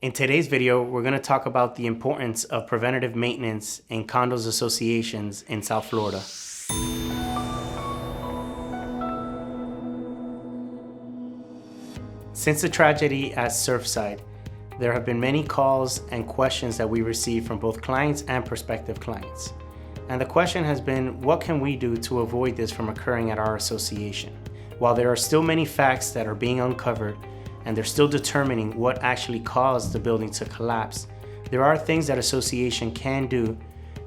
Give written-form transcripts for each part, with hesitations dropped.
In today's video, we're going to talk about the importance of preventative maintenance in condos associations in South Florida. Since the tragedy at Surfside, there have been many calls and questions that we receive from both clients and prospective clients. And the question has been, what can we do to avoid this from occurring at our association? While there are still many facts that are being uncovered, and they're still determining what actually caused the building to collapse, there are things that association can do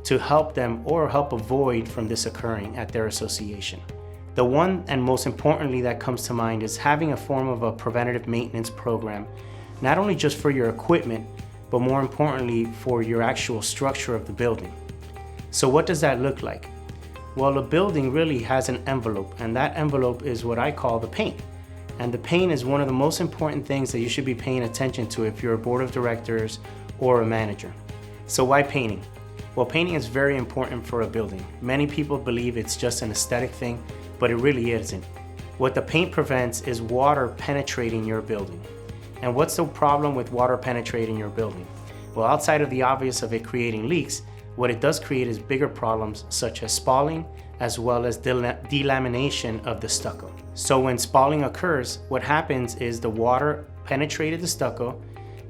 to help them or help avoid from this occurring at their association. The one and most importantly that comes to mind is having a form of a preventative maintenance program, not only just for your equipment, but more importantly for your actual structure of the building. So what does that look like? Well, a building really has an envelope, and that envelope is what I call the paint. And the paint is one of the most important things that you should be paying attention to if you're a board of directors or a manager. So why painting? Well, painting is very important for a building. Many people believe it's just an aesthetic thing, but it really isn't. What the paint prevents is water penetrating your building. And what's the problem with water penetrating your building? Well, outside of the obvious of it creating leaks, what it does create is bigger problems such as spalling, as well as delamination of the stucco. So when spalling occurs, what happens is the water penetrated the stucco,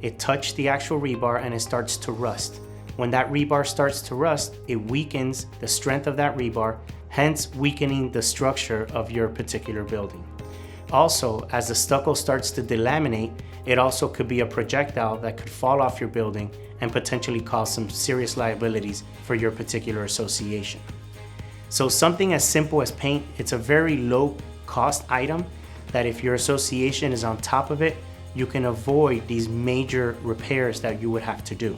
it touched the actual rebar, and it starts to rust. When that rebar starts to rust, it weakens the strength of that rebar, hence weakening the structure of your particular building. Also, as the stucco starts to delaminate, it also could be a projectile that could fall off your building and potentially cause some serious liabilities for your particular association. So something as simple as paint, it's a very low cost item that if your association is on top of it, you can avoid these major repairs that you would have to do.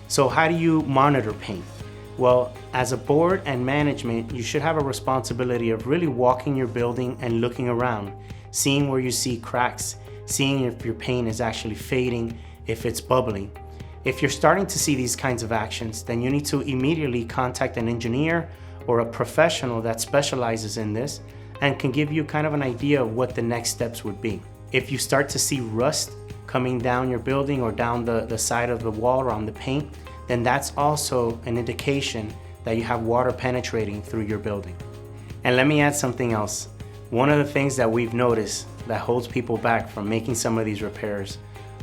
So how do you monitor paint? Well, as a board and management, you should have a responsibility of really walking your building and looking around, seeing where you see cracks, seeing if your paint is actually fading, if it's bubbling. If you're starting to see these kinds of actions, then you need to immediately contact an engineer or a professional that specializes in this and can give you kind of an idea of what the next steps would be. If you start to see rust coming down your building or down the side of the wall or on the paint, then that's also an indication that you have water penetrating through your building. And let me add something else. One of the things that we've noticed that holds people back from making some of these repairs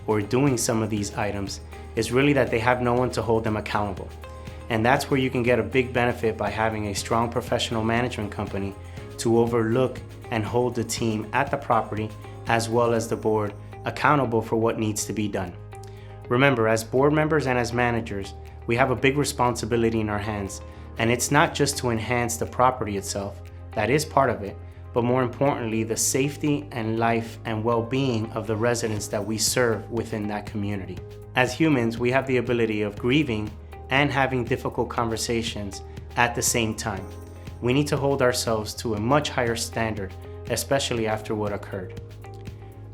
or doing some of these items is really that they have no one to hold them accountable. And that's where you can get a big benefit by having a strong professional management company to overlook and hold the team at the property as well as the board accountable for what needs to be done. Remember, as board members and as managers, we have a big responsibility in our hands, and it's not just to enhance the property itself, that is part of it, but more importantly, the safety and life and well-being of the residents that we serve within that community. As humans, we have the ability of grieving and having difficult conversations at the same time. We need to hold ourselves to a much higher standard, especially after what occurred.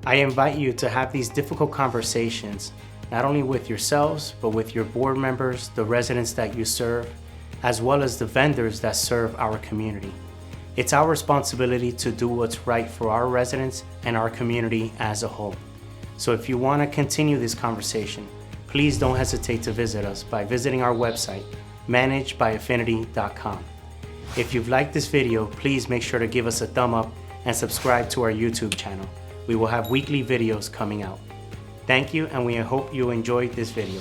I invite you to have these difficult conversations, not only with yourselves, but with your board members, the residents that you serve, as well as the vendors that serve our community. It's our responsibility to do what's right for our residents and our community as a whole. So if you want to continue this conversation, please don't hesitate to visit us by visiting our website, managedbyaffinity.com. If you've liked this video, please make sure to give us a thumb up and subscribe to our YouTube channel. We will have weekly videos coming out. Thank you, and we hope you enjoyed this video.